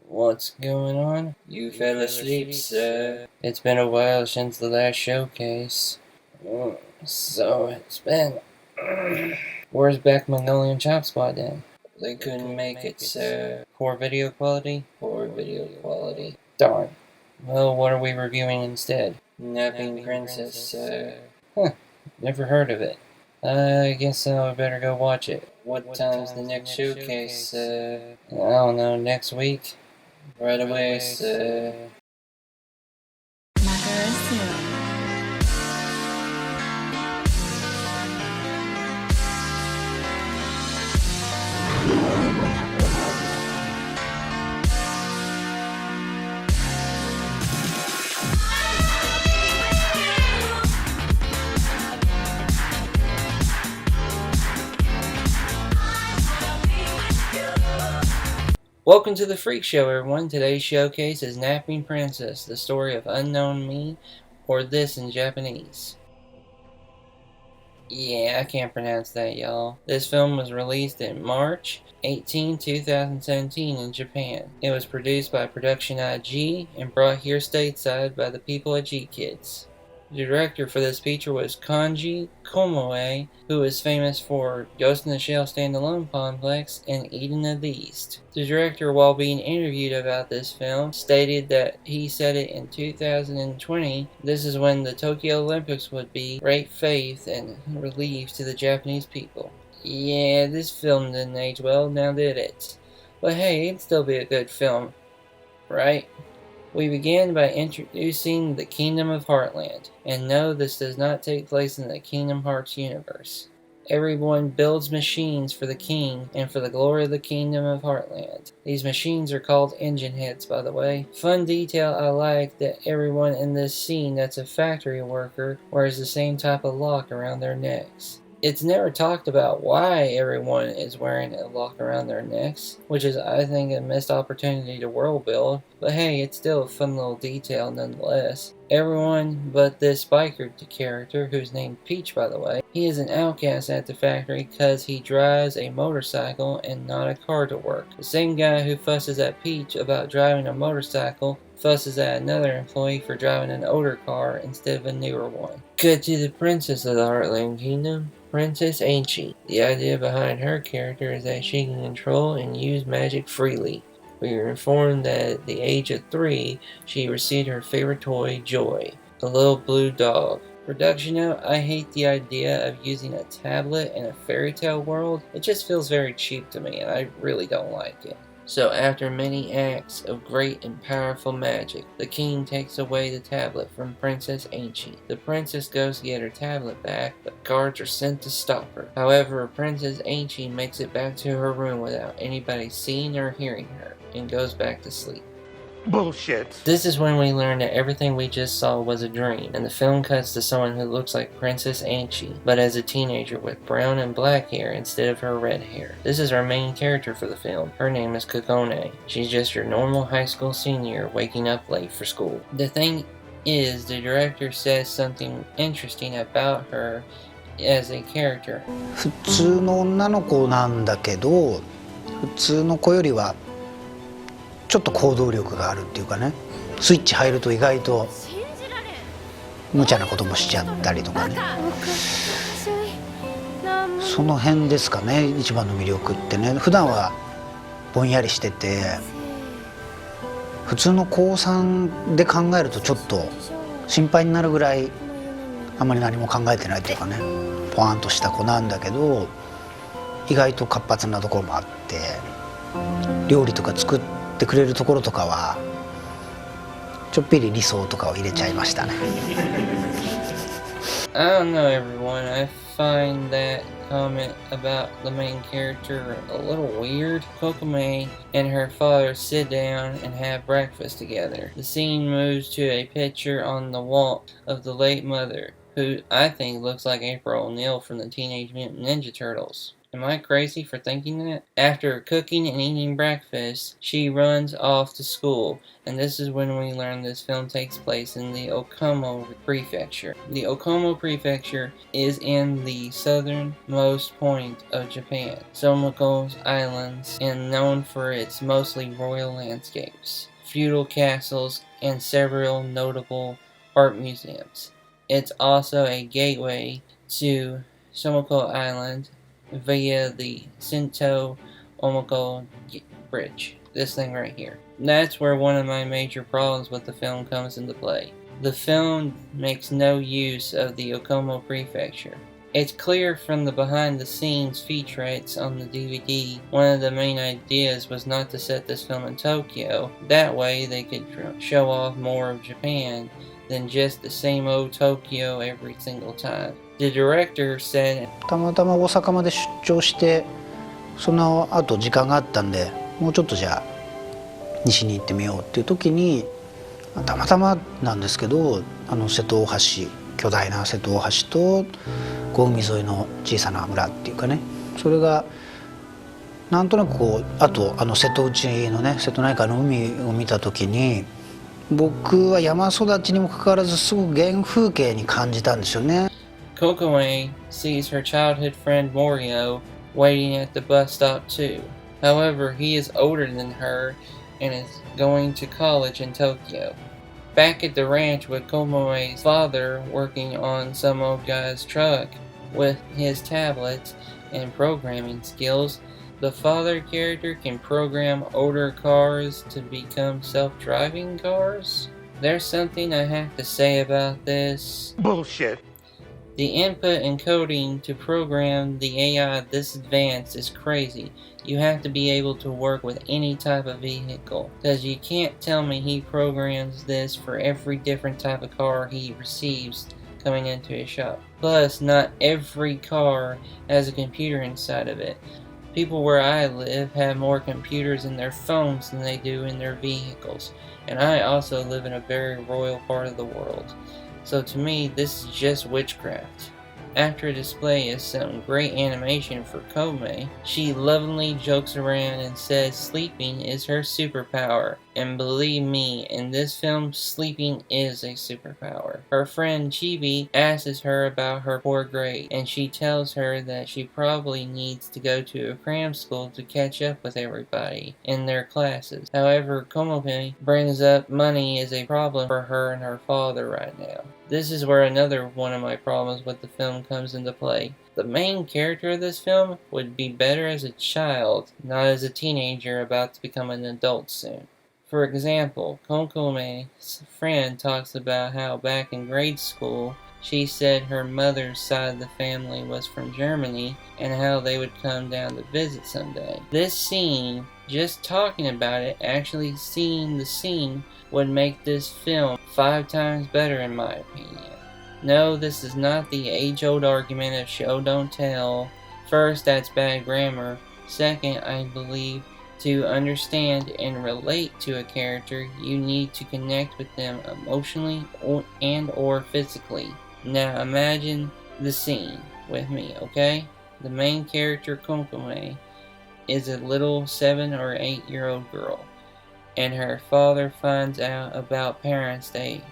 What's going on? You fell asleep, sir. It's been a while since the last showcase. So it's been. Where's Beck, Magnolia, and Chop Spot then? They couldn't make it, sir. Poor video quality? Poor video quality. Darn. Well, what are we reviewing instead? Napping Princess, sir. Huh. Never heard of it. I guess I better go watch it. What time's the next showcase? I don't know, next week? Right away, sir. Welcome to the Freak Show, everyone. Today's showcase is Napping Princess, the story of Unknown Me, or this in Japanese. Yeah, I can't pronounce that, y'all. This film was released in March 18, 2017 in Japan. It was produced by Production IG and brought here stateside by the people at GKids. The director for this feature was Kenji Kamiyama, who is famous for Ghost in the Shell Standalone Complex and Eden of the East. The director, while being interviewed about this film, stated that he said it in 2020, this is when the Tokyo Olympics would be great faith and relief to the Japanese people. Yeah, this film didn't age well, now did it? But hey, it'd still be a good film, right? We begin by introducing the Kingdom of Heartland, and no, this does not take place in the Kingdom Hearts universe. Everyone builds machines for the king and for the glory of the Kingdom of Heartland. These machines are called engine heads, by the way. Fun detail I like that everyone in this scene that's a factory worker wears the same type of lock around their necks. It's never talked about why everyone is wearing a lock around their necks, which is, I think, a missed opportunity to world build, but hey, it's still a fun little detail nonetheless. Everyone but this biker character, who's named Peach by the way, he is an outcast at the factory because he drives a motorcycle and not a car to work. The same guy who fusses at Peach about driving a motorcycle fusses at another employee for driving an older car instead of a newer one. Cut to the princess of the Heartland Kingdom, Princess Ainchi. The idea behind her character is that she can control and use magic freely. We are informed that at the age of 3, she received her favorite toy, Joy, a little blue dog. Production note, I hate the idea of using a tablet in a fairy tale world. It just feels very cheap to me and I really don't like it. So after many acts of great and powerful magic, the king takes away the tablet from Princess Ainchi. The princess goes to get her tablet back, but guards are sent to stop her. However, Princess Ainchi makes it back to her room without anybody seeing or hearing her, and goes back to sleep. Bullshit. This is when we learn that everything we just saw was a dream, and the film cuts to someone who looks like Princess Ainchi, but as a teenager with brown and black hair instead of her red hair. This is our main character for the film. Her name is Kokone. She's just your normal high school senior waking up late for school. The thing is, the director says something interesting about her as a character. 普通の女の子なんだけど、普通の子よりはちょっと行動力があるっていうかね、スイッチ入ると意外と無茶なこともしちゃったりとかね、その辺ですかね、一番の魅力ってね。普段はぼんやりしてて、普通の高3で考えるとちょっと心配になるぐらいあまり何も考えてないっていうかね、ポワンとした子なんだけど意外と活発なところもあって、料理とか作ってくれるところとかはちょっぴり理想とかを入れちゃいましたね。I don't know, everyone. I find that comment about the main character a little weird. Kokome and her father sit down and have breakfast together. The scene moves to a picture on the wall of the late mother, who I think looks like April O'Neil from the Teenage Mutant Ninja Turtles. Am I crazy for thinking that? After cooking and eating breakfast, she runs off to school, and this is when we learn this film takes place in the Okomo Prefecture. The Okomo Prefecture is in the southernmost point of Japan, Somoko's Islands, and known for its mostly royal landscapes, feudal castles, and several notable art museums. It's also a gateway to Somoko Island via the Sento Omoko Bridge. This thing right here. That's where one of my major problems with the film comes into play. The film makes no use of the Okomo Prefecture. It's clear from the behind-the-scenes featurettes on the DVD, one of the main ideas was not to set this film in Tokyo. That way they could show off more of Japan than just the same old Tokyo every single time. The director said, たまたま大阪まで出張してその後時間があったんでもうちょっとじゃあ西に行ってみようっていう時にたまたまなんですけど瀬戸大橋巨大な瀬戸大橋と海沿いの小さな村っていうかねそれがなんとなくこうあと瀬戸内のね瀬戸内海の海を見た時に僕は山育ちにもかかわらずすごく原風景に感じたんですよね。Kokoe sees her childhood friend Morio waiting at the bus stop too. However, he is older than her and is going to college in Tokyo. Back at the ranch with Komoe's father working on some old guy's truck with his tablets and programming skills, the father character can program older cars to become self-driving cars? There's something I have to say about this. Bullshit. The input and coding to program the AI this advanced is crazy. You have to be able to work with any type of vehicle. Because you can't tell me he programs this for every different type of car he receives coming into his shop. Plus, not every car has a computer inside of it. People where I live have more computers in their phones than they do in their vehicles. And I also live in a very royal part of the world. So to me, this is just witchcraft. After a display of some great animation for Kome, she lovingly jokes around and says sleeping is her superpower. And believe me, in this film, sleeping is a superpower. Her friend Chibi asks her about her poor grade, and she tells her that she probably needs to go to a cram school to catch up with everybody in their classes. However, Komope brings up money is a problem for her and her father right now. This is where another one of my problems with the film comes into play. The main character of this film would be better as a child, not as a teenager about to become an adult soon. For example, Konkome's friend talks about how back in grade school, she said her mother's side of the family was from Germany and how they would come down to visit someday. This scene, just talking about it, actually seeing the scene, would make this film 5 times better in my opinion. No, this is not the age-old argument of show don't tell. First, that's bad grammar. Second, I believe to understand and relate to a character, you need to connect with them emotionally or physically. Now imagine the scene with me, okay? The main character, Konkome, is a little 7 or 8-year-old girl, and her father finds out about Parents' Day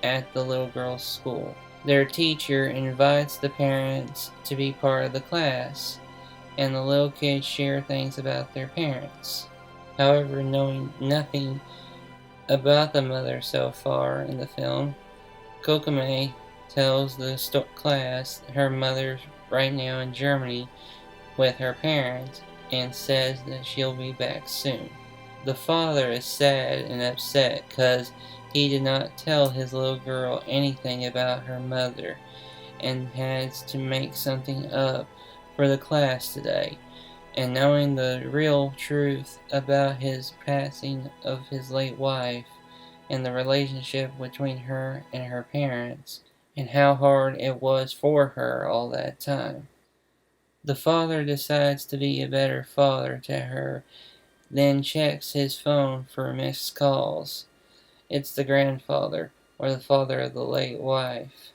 at the little girl's school. Their teacher invites the parents to be part of the class, and the little kids share things about their parents. However, knowing nothing about the mother so far in the film, Kokame tells the class her mother's right now in Germany with her parents and says that she'll be back soon. The father is sad and upset because he did not tell his little girl anything about her mother and has to make something up for the class today, and knowing the real truth about his passing of his late wife and the relationship between her and her parents and how hard it was for her all that time. The father decides to be a better father to her, then checks his phone for missed calls. It's the grandfather, or the father of the late wife.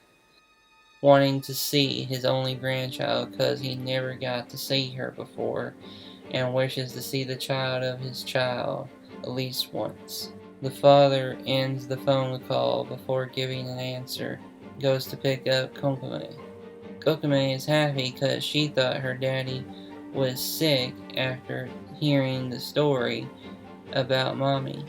wanting to see his only grandchild because he never got to see her before, and wishes to see the child of his child at least once. The father ends the phone call before giving an answer, goes to pick up Kokume. Kokume is happy because she thought her daddy was sick after hearing the story about mommy.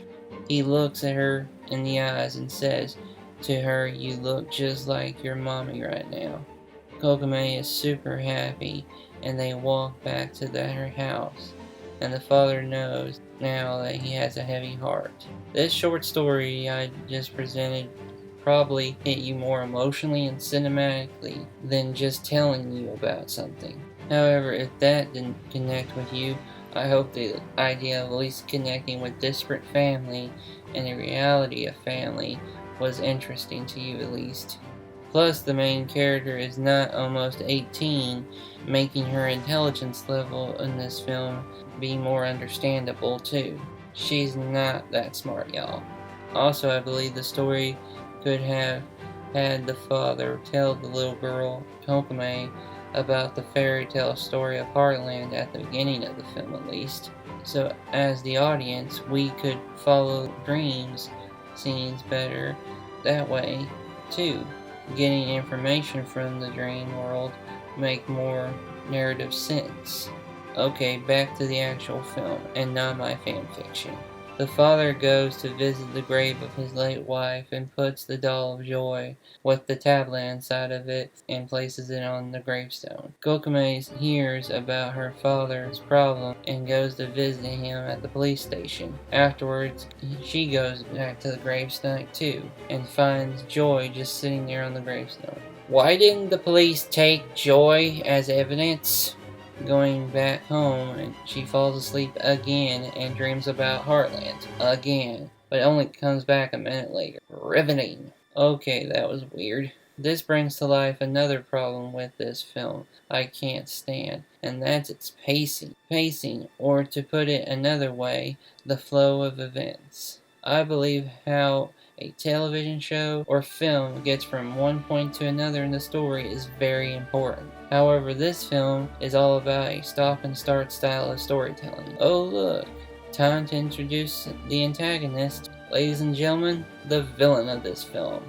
He looks at her in the eyes and says to her, "You look just like your mommy right now." Kokume is super happy and they walk back to their house, and the father knows now that he has a heavy heart. This short story I just presented probably hit you more emotionally and cinematically than just telling you about something. However, if that didn't connect with you, I hope the idea of at least connecting with disparate family and the reality of family was interesting to you at least. Plus, the main character is not almost 18, making her intelligence level in this film be more understandable too. She's not that smart, y'all. Also, I believe the story could have had the father tell the little girl, Kokume, about the fairy tale story of Heartland at the beginning of the film at least. So as the audience, we could follow dreams scenes better that way too. Getting information from the dream world make more narrative sense. Okay, back to the actual film and not my fanfiction. The father goes to visit the grave of his late wife and puts the doll of joy with the tablet inside of it and places it on the gravestone. Kokume hears about her father's problem and goes to visit him at the police station. Afterwards, she goes back to the gravestone too and finds Joy just sitting there on the gravestone. Why didn't the police take Joy as evidence? Going back home, and she falls asleep again and dreams about Heartland again, but only comes back a minute later. Riveting. Okay, that was weird. This brings to life another problem with this film I can't stand, and that's its pacing. Pacing, or to put it another way, the flow of events. I believe how a television show or film gets from one point to another in the story is very important. However, this film is all about a stop and start style of storytelling. Oh look, time to introduce the antagonist. Ladies and gentlemen, the villain of this film.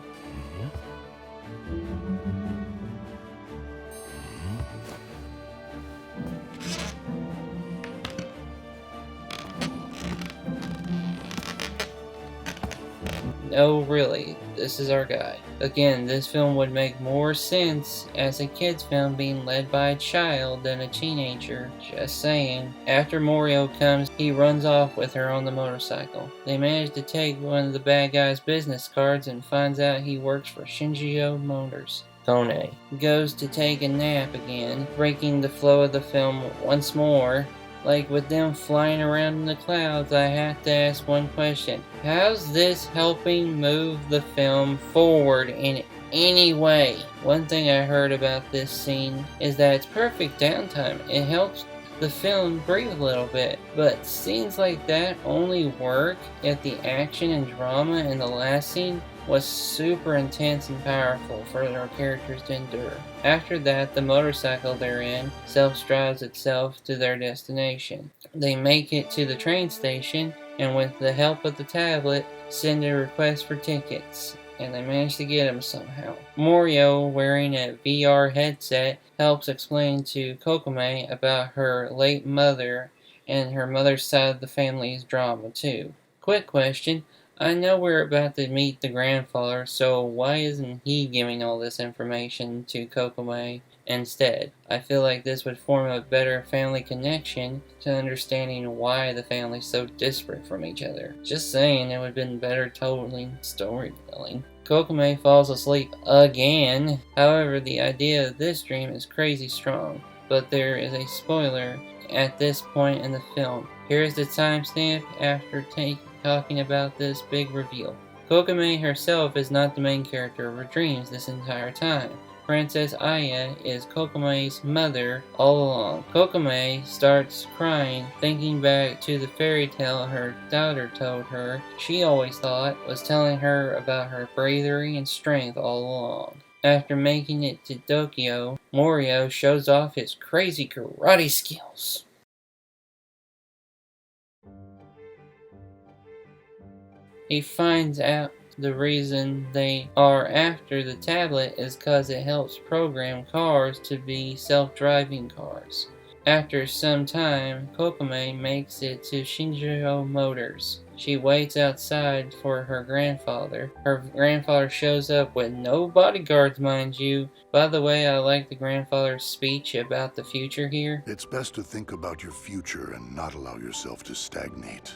No, really, this is our guy. Again, this film would make more sense as a kid's film being led by a child than a teenager. Just saying. After Morio comes, he runs off with her on the motorcycle. They manage to take one of the bad guy's business cards and finds out he works for Shinjio Motors. Kone goes to take a nap again, breaking the flow of the film once more. Like with them flying around in the clouds, I have to ask one question. How's this helping move the film forward in any way? One thing I heard about this scene is that it's perfect downtime. It helps the film breathe a little bit, but scenes like that only work if the action and drama in the last scene was super intense and powerful for our characters to endure. After that, the motorcycle they're in self-drives itself to their destination. They make it to the train station, and with the help of the tablet, send a request for tickets. And they manage to get them somehow. Morio, wearing a VR headset, helps explain to Kokume about her late mother and her mother's side of the family's drama too. Quick question. I know we're about to meet the grandfather, so why isn't he giving all this information to Kokume instead? I feel like this would form a better family connection to understanding why the family's so disparate from each other. Just saying, it would have been better telling storytelling. Kokume falls asleep again. However, the idea of this dream is crazy strong, but there is a spoiler at this point in the film. Here's the timestamp after talking about this big reveal. Kokume herself is not the main character of her dreams this entire time. Princess Aya is Kokume's mother all along. Kokume starts crying, thinking back to the fairy tale her daughter told her she always thought was telling her about her bravery and strength all along. After making it to Tokyo, Morio shows off his crazy karate skills. He finds out the reason they are after the tablet is because it helps program cars to be self-driving cars. After some time, Kokome makes it to Shinjuku Motors. She waits outside for her grandfather. Her grandfather shows up with no bodyguards, mind you. By the way, I like the grandfather's speech about the future here. It's best to think about your future and not allow yourself to stagnate.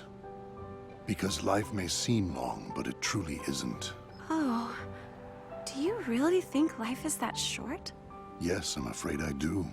Because life may seem long, but it truly isn't. Oh, do you really think life is that short? Yes, I'm afraid I do.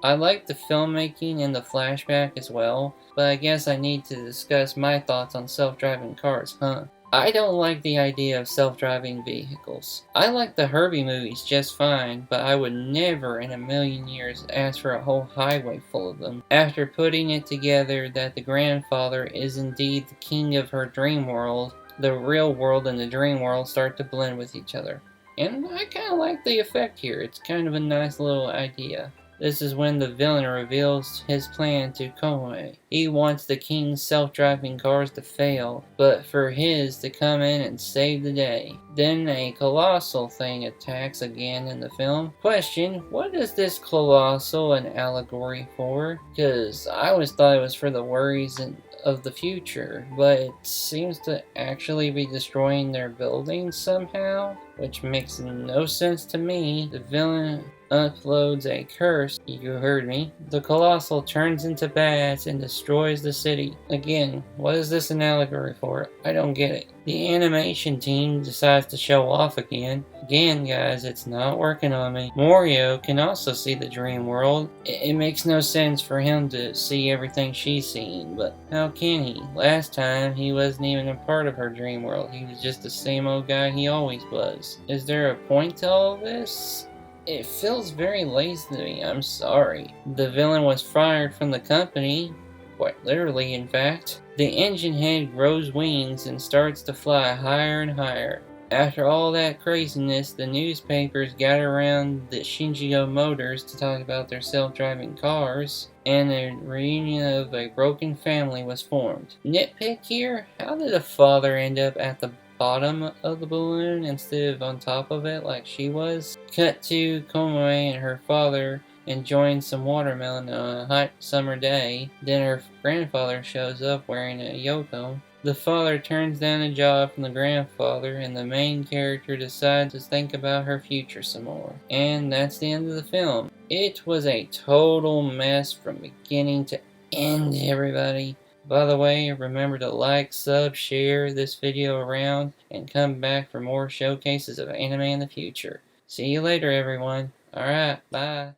I like the filmmaking and the flashback as well, but I guess I need to discuss my thoughts on self-driving cars, huh? I don't like the idea of self-driving vehicles. I like the Herbie movies just fine, but I would never in a million years ask for a whole highway full of them. After putting it together that the grandfather is indeed the king of her dream world, the real world and the dream world start to blend with each other. And I kind of like the effect here. It's kind of a nice little idea. This is when the villain reveals his plan to Konoe. He wants the king's self-driving cars to fail, but for his to come in and save the day. Then a colossal thing attacks again in the film. Question, what is this colossal an allegory for? Because I always thought it was for the worries of the future, but it seems to actually be destroying their buildings somehow, which makes no sense to me. The villain uploads a curse, you heard me. The Colossal turns into bats and destroys the city. Again, what is this an allegory for? I don't get it. The animation team decides to show off again. Again, guys, it's not working on me. Morio can also see the dream world. It makes no sense for him to see everything she's seeing, but how can he? Last time, he wasn't even a part of her dream world. He was just the same old guy he always was. Is there a point to all of this? It feels very lazy to me, I'm sorry. The villain was fired from the company, quite literally in fact. The engine head grows wings and starts to fly higher and higher. After all that craziness, the newspapers gather around the Shinjuku Motors to talk about their self-driving cars, and a reunion of a broken family was formed. Nitpick here, how did the father end up at the bottom of the balloon instead of on top of it like she was? Cut to Komoe and her father enjoying some watermelon on a hot summer day. Then her grandfather shows up wearing a yoko. The father turns down a job from the grandfather, and the main character decides to think about her future some more. And that's the end of the film. It was a total mess from beginning to end, everybody. By the way, remember to like, sub, share this video around, and come back for more showcases of anime in the future. See you later, everyone. Alright, bye.